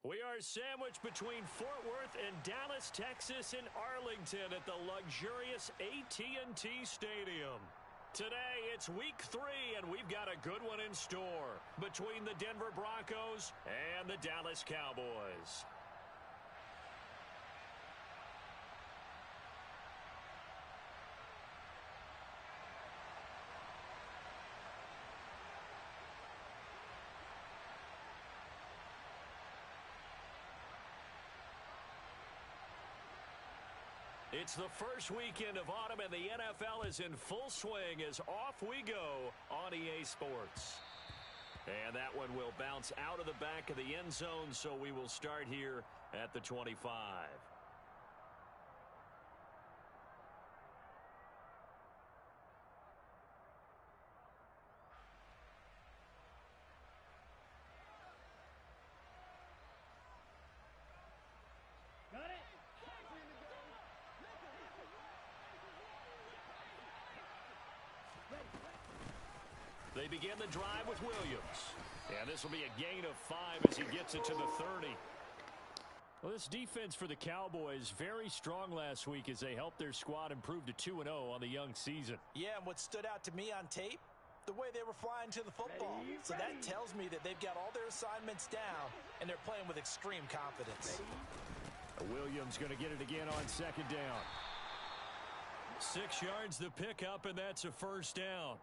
We are sandwiched between Fort Worth and Dallas, Texas, and Arlington at the luxurious AT&T Stadium. Today, it's week 3, and we've got a good one in store between the Denver Broncos and the Dallas Cowboys. It's the first weekend of autumn, and the NFL is in full swing as off we go on EA Sports. And that one will bounce out of the back of the end zone, so we will start here at the 25. They begin the drive with Williams. And this will be a gain of 5 as he gets it to the 30. Well, this defense for the Cowboys, very strong last week as they helped their squad improve to 2-0 on the young season. Yeah, and what stood out to me on tape, the way they were flying to the football. So that tells me that they've got all their assignments down, and they're playing with extreme confidence. Williams going to get it again on second down. 6 yards the pickup, and that's a first down.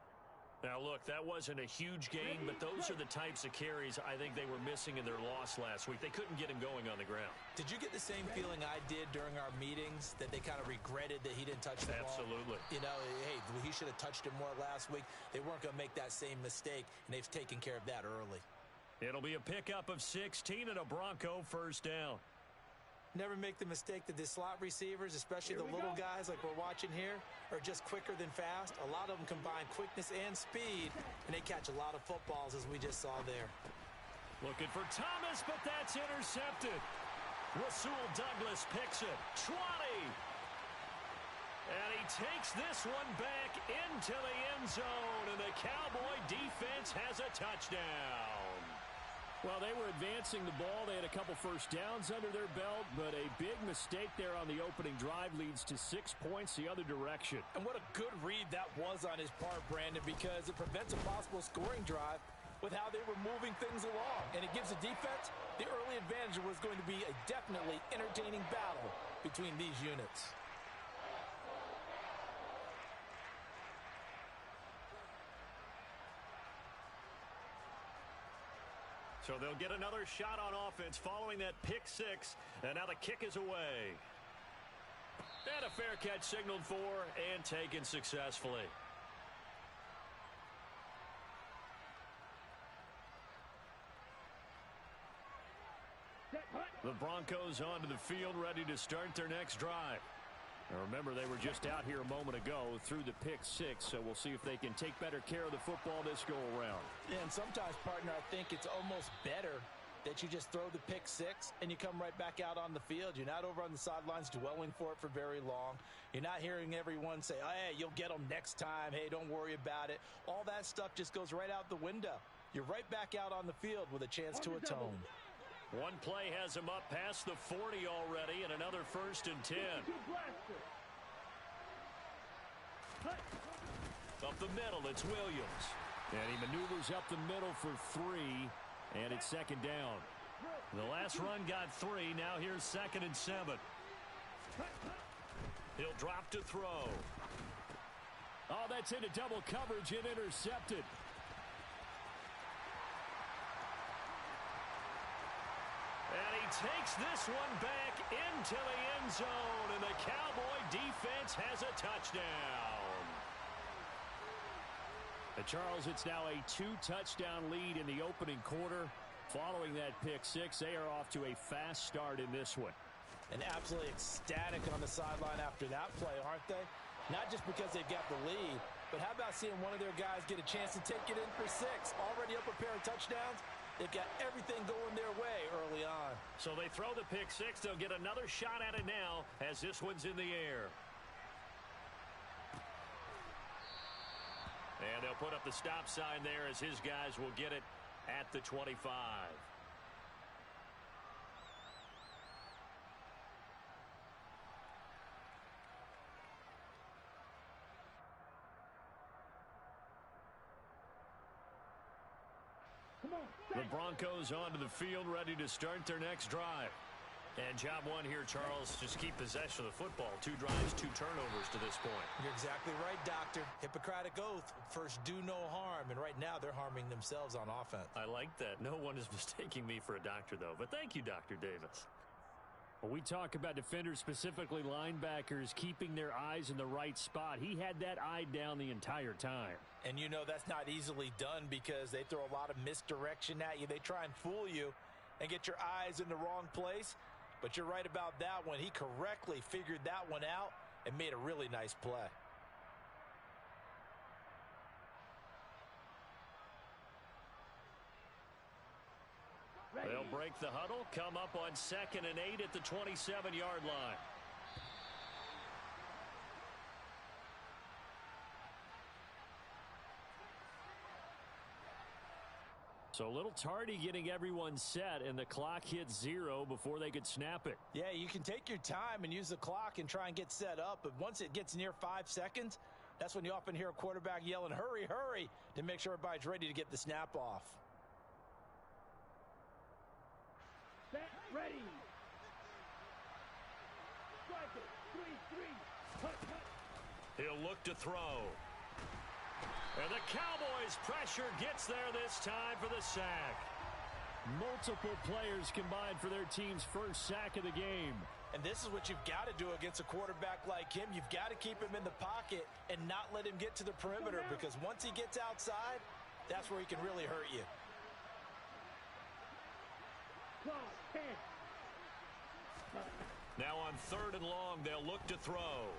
Now, look, that wasn't a huge gain, but those are the types of carries I think they were missing in their loss last week. They couldn't get him going on the ground. Did you get the same feeling I did during our meetings, that they kind of regretted that he didn't touch the ball? Absolutely. You know, hey, he should have touched it more last week. They weren't going to make that same mistake, and they've taken care of that early. It'll be a pickup of 16 and a Bronco first down. Never make the mistake that the slot receivers, especially the little guys like we're watching here, are just quicker than fast. A lot of them combine quickness and speed, and they catch a lot of footballs, as we just saw there. Looking for Thomas, but that's intercepted. Rasul Douglas picks it. 20. And he takes this one back into the end zone, and the Cowboy defense has a touchdown. Well, they were advancing the ball. They had a couple first downs under their belt, but a big mistake there on the opening drive leads to 6 points the other direction. And what a good read that was on his part, Brandon, because it prevents a possible scoring drive with how they were moving things along. And it gives the defense the early advantage. Was going to be a definitely entertaining battle between these units. So they'll get another shot on offense following that pick 6, and now the kick is away. And a fair catch signaled for and taken successfully. The Broncos onto the field, ready to start their next drive. Now remember, they were just out here a moment ago through the pick 6, so we'll see if they can take better care of the football this go-around. Yeah, and sometimes, partner, I think it's almost better that you just throw the pick 6 and you come right back out on the field. You're not over on the sidelines dwelling for it for very long. You're not hearing everyone say, oh, hey, you'll get them next time. Hey, don't worry about it. All that stuff just goes right out the window. You're right back out on the field with a chance to atone. One play has him up past the 40 already, and another 1st and 10. Up the middle, it's Williams. And he maneuvers up the middle for 3, and it's second down. The last run got 3, now here's 2nd and 7. He'll drop to throw. Oh, that's into double coverage and intercepted. And he takes this one back into the end zone, and the Cowboy defense has a touchdown. And Charles, it's now a 2-touchdown lead in the opening quarter. Following that pick 6, they are off to a fast start in this one. And absolutely ecstatic on the sideline after that play, aren't they? Not just because they've got the lead, but how about seeing one of their guys get a chance to take it in for 6? Already up a pair of touchdowns. They've got everything going their way early on. So they throw the pick 6. They'll get another shot at it now as this one's in the air. And they'll put up the stop sign there as his guys will get it at the 25. The Broncos onto the field, ready to start their next drive. And job one here, Charles, just keep possession of the football. 2 drives, 2 turnovers to this point. You're exactly right, Doctor. Hippocratic oath. First, do no harm. And right now, they're harming themselves on offense. I like that. No one is mistaking me for a doctor, though. But thank you, Dr. Davis. When we talk about defenders, specifically linebackers, keeping their eyes in the right spot, he had that eye down the entire time. And you know that's not easily done because they throw a lot of misdirection at you. They try and fool you and get your eyes in the wrong place. But you're right about that one. He correctly figured that one out and made a really nice play. They'll break the huddle, come up on 2nd and 8 at the 27-yard line. So a little tardy getting everyone set, and the clock hits 0 before they could snap it. Yeah, you can take your time and use the clock and try and get set up, but once it gets near 5 seconds, that's when you often hear a quarterback yelling, hurry, hurry, to make sure everybody's ready to get the snap off. Set, ready. Strike it. 3-3. Cut. He'll look to throw. And the Cowboys' pressure gets there this time for the sack. Multiple players combined for their team's first sack of the game. And this is what you've got to do against a quarterback like him. You've got to keep him in the pocket and not let him get to the perimeter, because once he gets outside, that's where he can really hurt you. 10. Now on 3rd and long, they'll look to throw.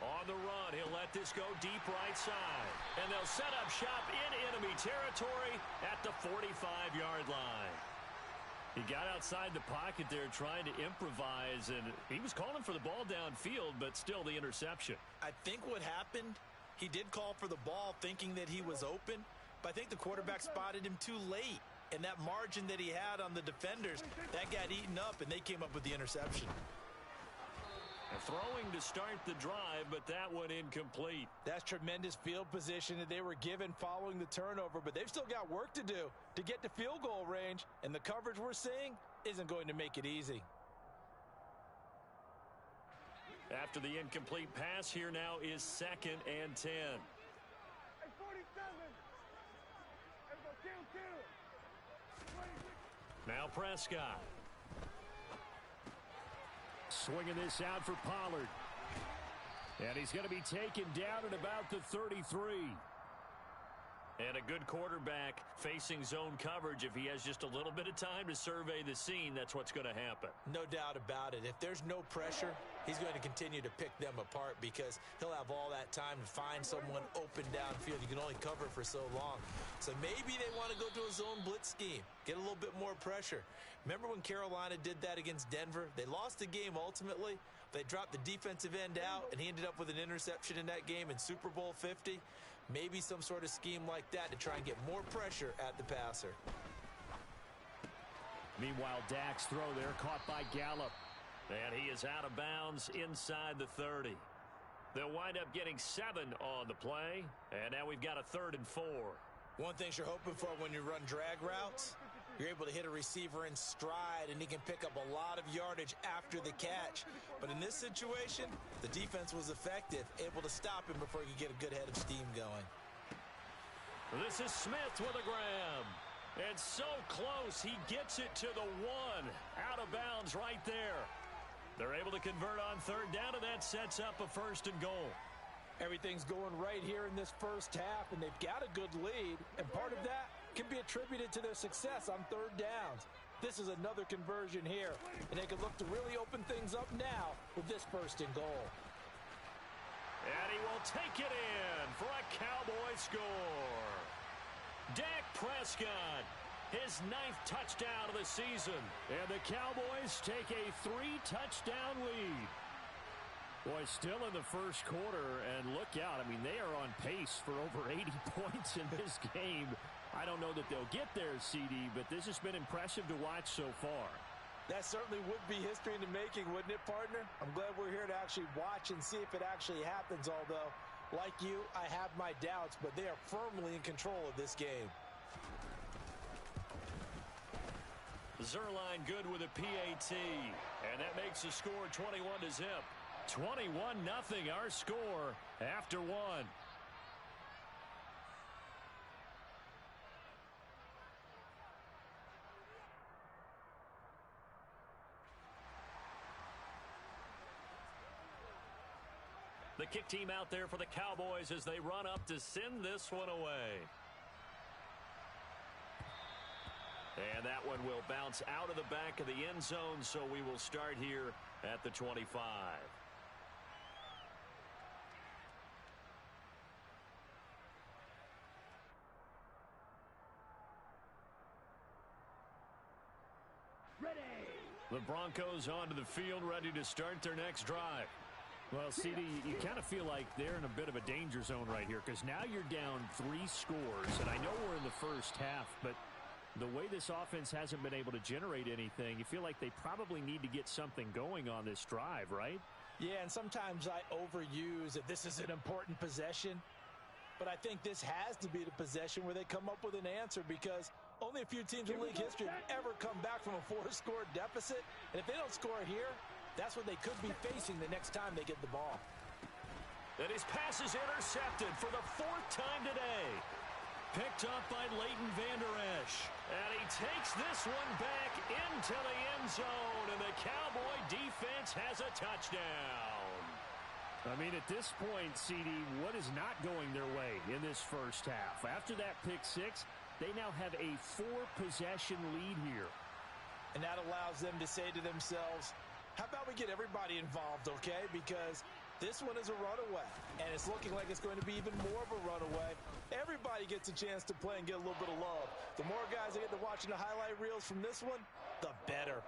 On the run, he'll let this go deep right side. And they'll set up shop in enemy territory at the 45-yard line. He got outside the pocket there trying to improvise, and he was calling for the ball downfield, but still the interception. I think what happened, he did call for the ball thinking that he was open, but I think the quarterback spotted him too late. And that margin that he had on the defenders, that got eaten up, and they came up with the interception. Throwing to start the drive, but that one incomplete. That's tremendous field position that they were given following the turnover, but they've still got work to do to get to field goal range, and the coverage we're seeing isn't going to make it easy. After the incomplete pass, here now is 2nd and 10. Now Prescott. Swinging this out for Pollard. And he's going to be taken down at about the 33. And a good quarterback facing zone coverage. If he has just a little bit of time to survey the scene, that's what's going to happen. No doubt about it. If there's no pressure, he's going to continue to pick them apart because he'll have all that time to find someone open downfield. You can only cover for so long. So maybe they want to go to a zone blitz scheme, get a little bit more pressure. Remember when Carolina did that against Denver? They lost the game ultimately. They dropped the defensive end out, and he ended up with an interception in that game in Super Bowl 50. Maybe some sort of scheme like that to try and get more pressure at the passer. Meanwhile, Dak's throw there caught by Gallup. And he is out of bounds inside the 30. They'll wind up getting 7 on the play. And now we've got a 3rd and 4. One thing you're hoping for when you run drag routes, you're able to hit a receiver in stride, and he can pick up a lot of yardage after the catch. But in this situation, the defense was effective, able to stop him before he could get a good head of steam going. This is Smith with a grab. And so close, he gets it to the 1. Out of bounds right there. They're able to convert on 3rd down, and that sets up a 1st and goal. Everything's going right here in this first half, and they've got a good lead. And part of that can be attributed to their success on 3rd downs. This is another conversion here, and they can look to really open things up now with this 1st and goal. And he will take it in for a Cowboy score. Dak Prescott, his 9th touchdown of the season. And the Cowboys take a 3-touchdown lead. Boy, still in the first quarter, and look out. I mean, they are on pace for over 80 points in this game. I don't know that they'll get there, CD, but this has been impressive to watch so far. That certainly would be history in the making, wouldn't it, partner? I'm glad we're here to actually watch and see if it actually happens, although Like you, I have my doubts, but they are firmly in control of this game. Zerline good with a PAT, and that makes the score 21-0. 21-0 our score after one. The kick team out there for the Cowboys as they run up to send this one away. And that one will bounce out of the back of the end zone, so we will start here at the 25. Ready. The Broncos onto the field, ready to start their next drive. Well, CD, you kind of feel like they're in a bit of a danger zone right here because now you're down 3 scores, and I know we're in the first half, but the way this offense hasn't been able to generate anything, you feel like they probably need to get something going on this drive, right? Yeah, and sometimes I overuse that this is an important possession, but I think this has to be the possession where they come up with an answer because only a few teams in league history have ever come back from a 4-score deficit, and if they don't score here, that's what they could be facing the next time they get the ball. And his pass is intercepted for the 4th time today. Picked up by Leighton Vander Esch. And he takes this one back into the end zone. And the Cowboy defense has a touchdown. I mean, at this point, CD, what is not going their way in this first half? After that pick 6, they now have a 4-possession lead here. And that allows them to say to themselves, how about we get everybody involved, okay? Because this one is a runaway, and it's looking like it's going to be even more of a runaway. Everybody gets a chance to play and get a little bit of love. The more guys that get to watching the highlight reels from this one, the better.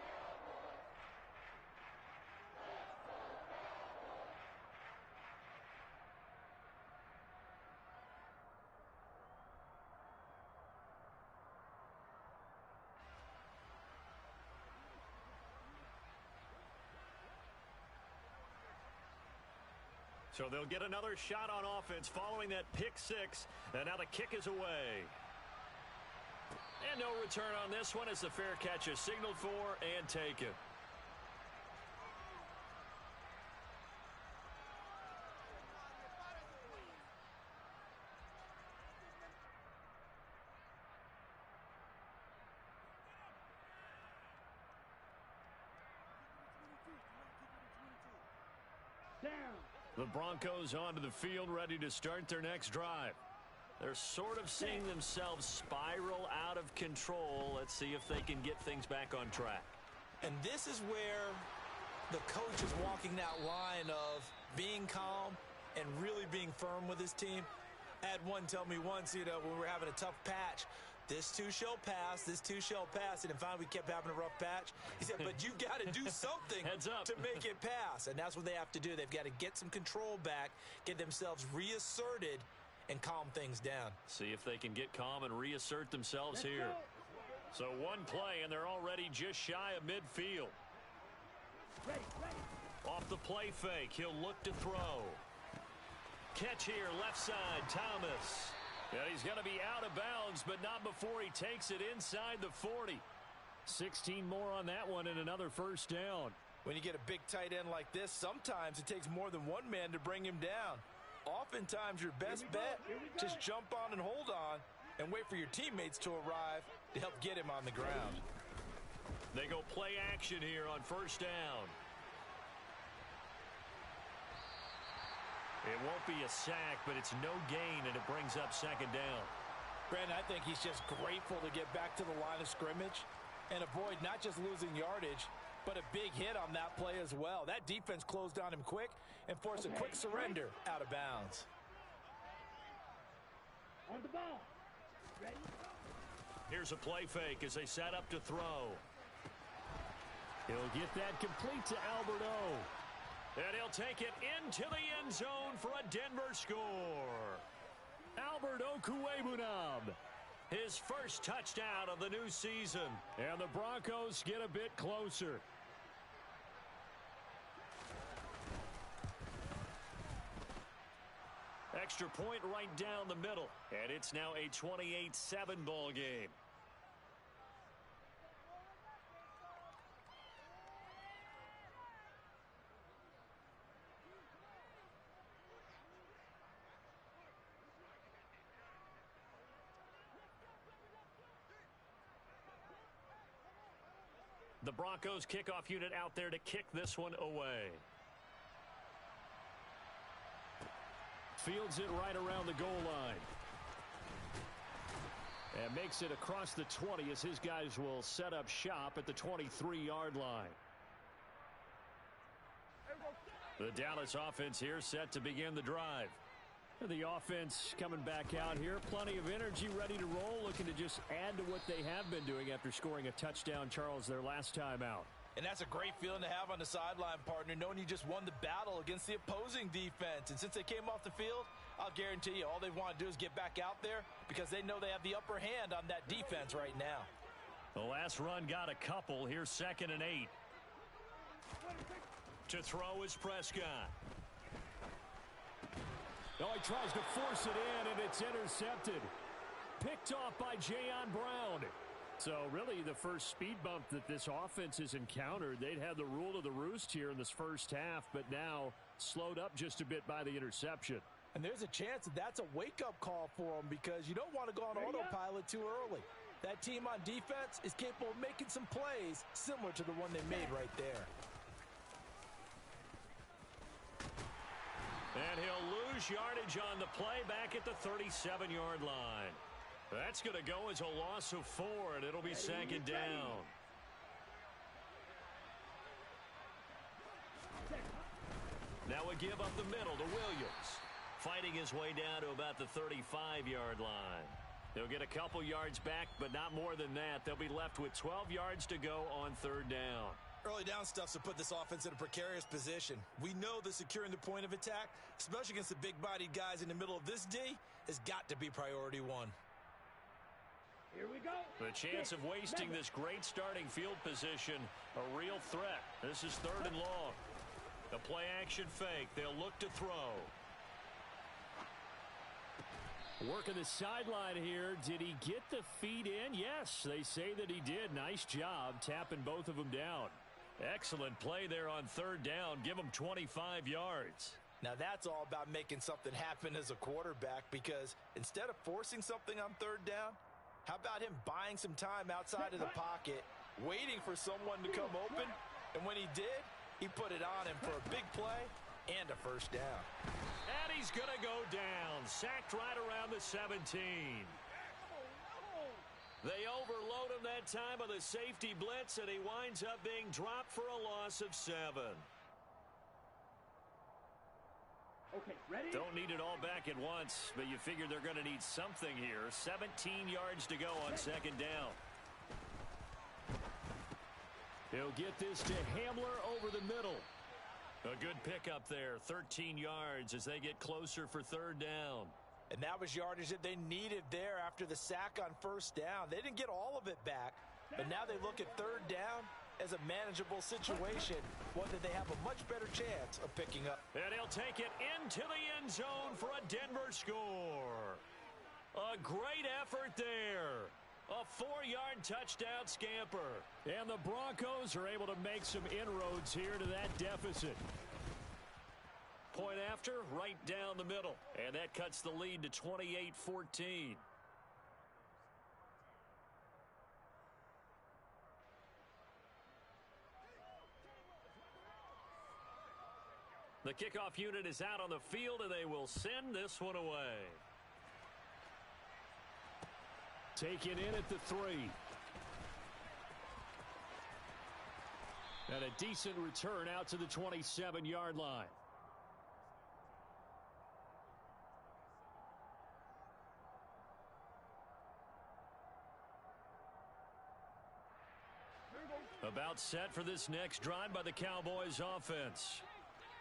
So they'll get another shot on offense following that pick 6. And now the kick is away. And no return on this one as the fair catch is signaled for and taken. Down. The Broncos onto the field, ready to start their next drive. They're sort of seeing themselves spiral out of control. Let's see if they can get things back on track. And this is where the coach is walking that line of being calm and really being firm with his team. I had one tell me once, when we were having a tough patch, this too shall pass, this too shall pass, and then finally we kept having a rough patch. He said, but you've got to do something Heads up. to make it pass, and that's what they have to do. They've got to get some control back, get themselves reasserted, and calm things down. See if they can get calm and reassert themselves Let's here. go. So one play, and they're already just shy of midfield. Ready, ready. Off the play fake, he'll look to throw. Catch here, left side, Thomas. And he's going to be out of bounds, but not before he takes it inside the 40. 16 more on that one and another first down. When you get a big tight end like this, sometimes it takes more than one man to bring him down. Oftentimes, your best bet, just jump on and hold on and wait for your teammates to arrive to help get him on the ground. They go play action here on first down. It won't be a sack, but it's no gain, and it brings up second down. Brandon, I think he's just grateful to get back to the line of scrimmage and avoid not just losing yardage, but a big hit on that play as well. That defense closed on him quick and forced a quick surrender out of bounds. On the ball. Ready? Here's a play fake as they set up to throw. He'll get that complete to Alberto. And he'll take it into the end zone for a Denver score. Albert Okwuegbunam, his first touchdown of the new season. And the Broncos get a bit closer. extra point right down the middle. And it's now a 28-7 ball game. The Broncos kickoff unit out there to kick this one away. Fields it right around the goal line. And makes it across the 20 as his guys will set up shop at the 23-yard line. The Dallas offense here set to begin the drive. The offense coming back out here. Plenty of energy, ready to roll, looking to just add to what they have been doing after scoring a touchdown, Charles, their last time out. And that's a great feeling to have on the sideline, partner, knowing you just won the battle against the opposing defense. And since they came off the field, I'll guarantee you all they want to do is get back out there because they know they have the upper hand on that defense right now. The last run got a couple. Here's 2nd and 8. To throw is Prescott. Oh, he tries to force it in, and it's intercepted. Picked off by Jayon Brown. So really the first speed bump that this offense has encountered. They'd had the rule of the roost here in this first half, but now slowed up just a bit by the interception. And there's a chance that that's a wake-up call for them because you don't want to go on autopilot too early. That team on defense is capable of making some plays similar to the one they made right there. And he'll lose yardage on the play back at the 37-yard line. That's going to go as a loss of 4, and it'll be 2nd down. Now we give up the middle to Williams. Fighting his way down to about the 35-yard line. They'll get a couple yards back, but not more than that. They'll be left with 12 yards to go on 3rd down. Early down stuff's to put this offense in a precarious position. We know that securing the point of attack, especially against the big-bodied guys in the middle of this D, has got to be priority 1. Here we go. The chance of wasting this great starting field position, a real threat. This is 3rd and long. The play action fake. They'll look to throw. Working the sideline here. Did he get the feet in? Yes, they say that he did. Nice job tapping both of them down. Excellent play there on 3rd down. Give him 25 yards. Now that's all about making something happen as a quarterback because instead of forcing something on 3rd down, how about him buying some time outside of the pocket, waiting for someone to come open, and when he did, he put it on him for a big play and a 1st down. And he's going to go down. Sacked right around the 17. They overload him that time on the safety blitz, and he winds up being dropped for a loss of 7. Okay, ready? Don't need it all back at once, but you figure they're going to need something here. 17 yards to go on 2nd down. He'll get this to Hamler over the middle. A good pickup there, 13 yards as they get closer for 3rd down. And that was yardage that they needed there after the sack on 1st down. They didn't get all of it back, but now they look at 3rd down as a manageable situation, one that they have a much better chance of picking up. And he'll take it into the end zone for a Denver score. A great effort there. A 4-yard touchdown scamper. And the Broncos are able to make some inroads here to that deficit. Point after, right down the middle. And that cuts the lead to 28-14. The kickoff unit is out on the field, and they will send this one away. Taken in at the 3. And a decent return out to the 27-yard line. About set for this next drive by the Cowboys offense.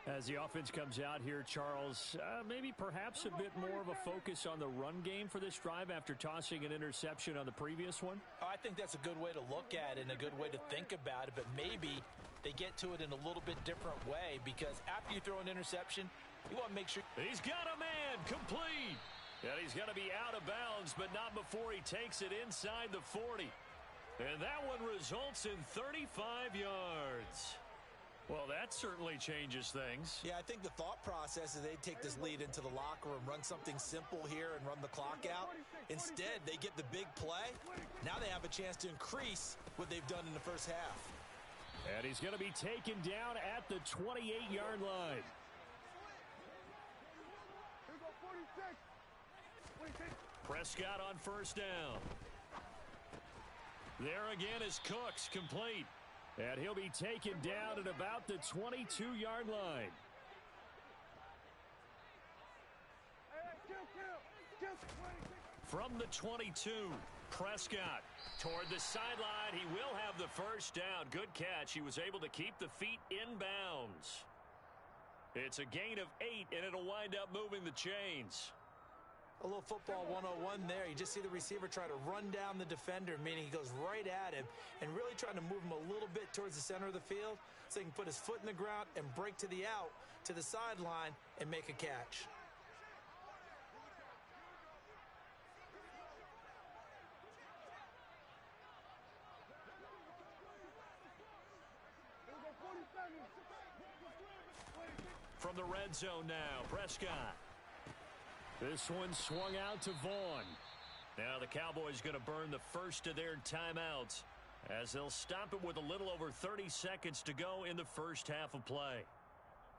As the offense comes out here, Charles, maybe perhaps a bit more of a focus on the run game for this drive after tossing an interception on the previous one? I think that's a good way to look at it and a good way to think about it, but maybe they get to it in a little bit different way because after you throw an interception, You want to make sure. He's got a man complete. And he's going to be out of bounds, but not before he takes it inside the 40. And that one results in 35 yards. Well, that certainly changes things. Yeah, I think the thought process is they take this lead into the locker room, run something simple here and run the clock out. Instead, they get the big play. Now they have a chance to increase what they've done in the first half. And he's going to be taken down at the 28-yard line. Prescott on first down. There again is Cooks, complete. And he'll be taken down at about the 22-yard line. From the 22, Prescott toward the sideline. He will have the first down. Good catch. He was able to keep the feet in bounds. It's a gain of 8, and it'll wind up moving the chains. A little football 101 there. You just see the receiver try to run down the defender, meaning he goes right at him and really trying to move him a little bit towards the center of the field so he can put his foot in the ground and break to the out, to the sideline, and make a catch. From the red zone now, Prescott. This one swung out to Vaughn. Now the Cowboys going to burn the first of their timeouts as they'll stop it with a little over 30 seconds to go in the first half of play.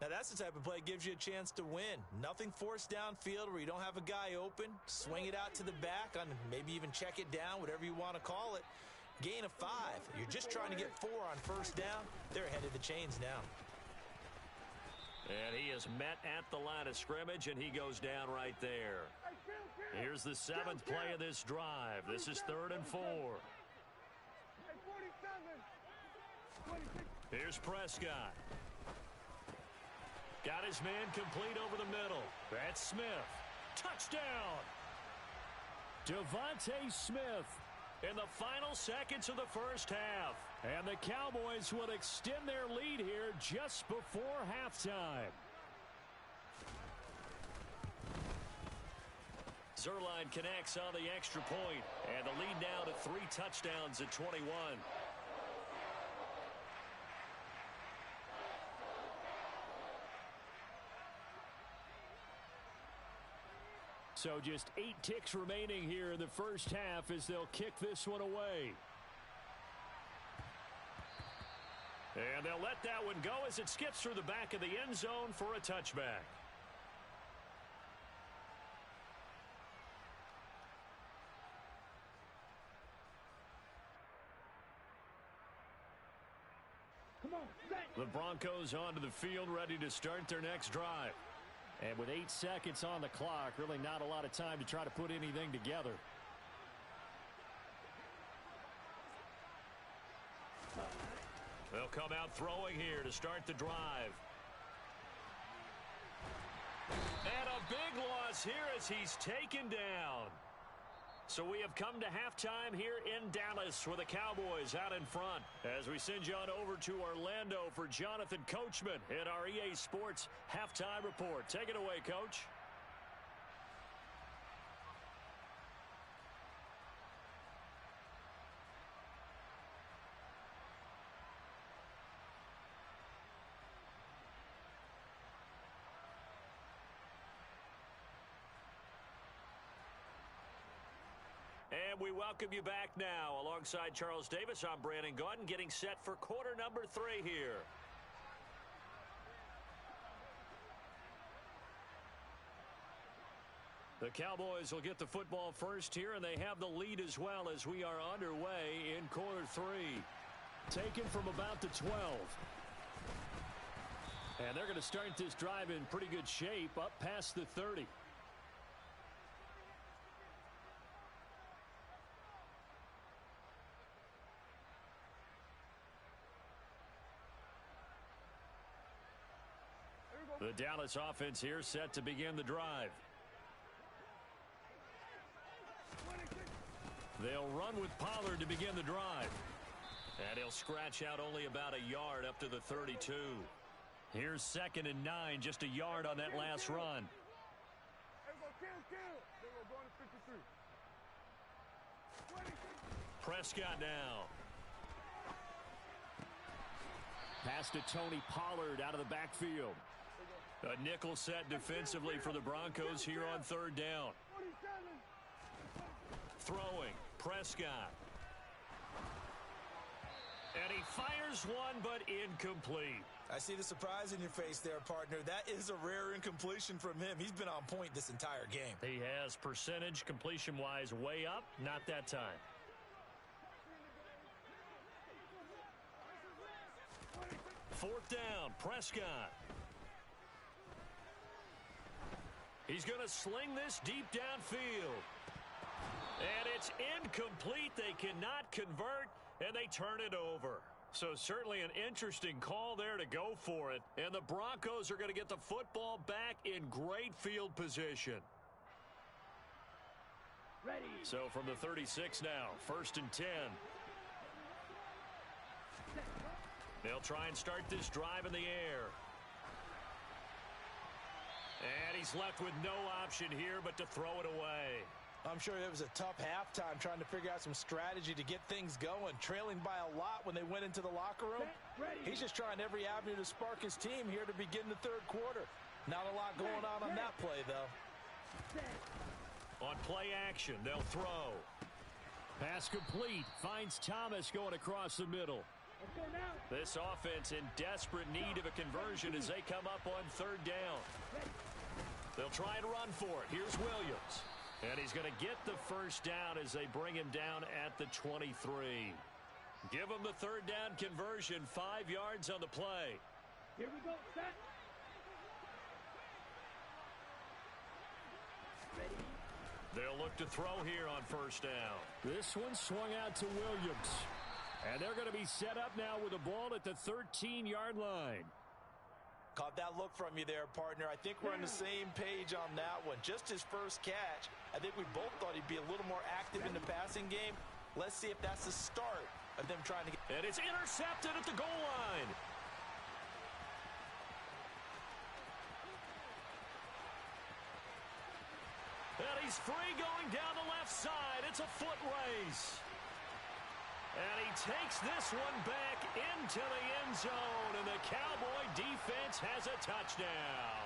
Now that's the type of play that gives you a chance to win. Nothing forced downfield where you don't have a guy open. Swing it out to the back, on maybe even check it down, whatever you want to call it. Gain of 5. You're just trying to get 4 on first down. They're ahead of the chains now. And he is met at the line of scrimmage, and he goes down right there. Here's the 7th play of this drive. This is 3rd and 4. Here's Prescott. Got his man complete over the middle. That's Smith. Touchdown! Devontae Smith in the final seconds of the first half. And the Cowboys will extend their lead here just before halftime. Zuerlein connects on the extra point, and the lead now to 3 touchdowns at 21. So just 8 ticks remaining here in the first half as they'll kick this one away. And they'll let that one go as it skips through the back of the end zone for a touchback. Come on, set. The Broncos onto the field, ready to start their next drive. And with 8 seconds on the clock, really not a lot of time to try to put anything together. They'll come out throwing here to start the drive. And a big loss here as he's taken down. So we have come to halftime here in Dallas with the Cowboys out in front. As we send you on over to Orlando for Jonathan Coachman in our EA Sports Halftime Report. Take it away, Coach. And we welcome you back now. Alongside Charles Davis, I'm Brandon Gaudin, getting set for quarter number 3 here. The Cowboys will get the football first here, and they have the lead as well as we are underway in quarter 3. Taken from about the 12. And they're going to start this drive in pretty good shape, up past the 30. The Dallas offense here set to begin the drive. They'll run with Pollard to begin the drive. And he'll scratch out only about a yard up to the 32. Here's 2nd and 9, just a yard on that last run. Prescott now. Pass to Tony Pollard out of the backfield. A nickel set defensively for the Broncos here on 3rd down. Throwing, Prescott. And he fires one, but incomplete. I see the surprise in your face there, partner. That is a rare incompletion from him. He's been on point this entire game. He has percentage completion-wise way up, not that time. Fourth down, Prescott. He's going to sling this deep downfield. And it's incomplete. They cannot convert, and they turn it over. So certainly an interesting call there to go for it. And the Broncos are going to get the football back in great field position. Ready. So from the 36 now, 1st and 10. They'll try and start this drive in the air. And he's left with no option here but to throw it away. I'm sure it was a tough halftime trying to figure out some strategy to get things going. Trailing by a lot when they went into the locker room. He's just trying every avenue to spark his team here to begin the 3rd quarter. Not a lot going on that play, though. On play action, they'll throw. Pass complete. Finds Thomas going across the middle. This offense in desperate need of a conversion as they come up on 3rd down. They'll try and run for it. Here's Williams. And he's going to get the first down as they bring him down at the 23. Give him the 3rd down conversion, 5 yards on the play. Here we go, set. Ready. They'll look to throw here on 1st down. This one swung out to Williams. And they're going to be set up now with the ball at the 13-yard line. Caught that look from you there, partner. I think we're on the same page on that one. Just his first catch. I think we both thought he'd be a little more active in the passing game. Let's see if that's the start of them trying to get... And it's intercepted at the goal line. And he's free going down the left side. It's a foot race. And he takes this one back into the end zone, and the Cowboy defense has a touchdown.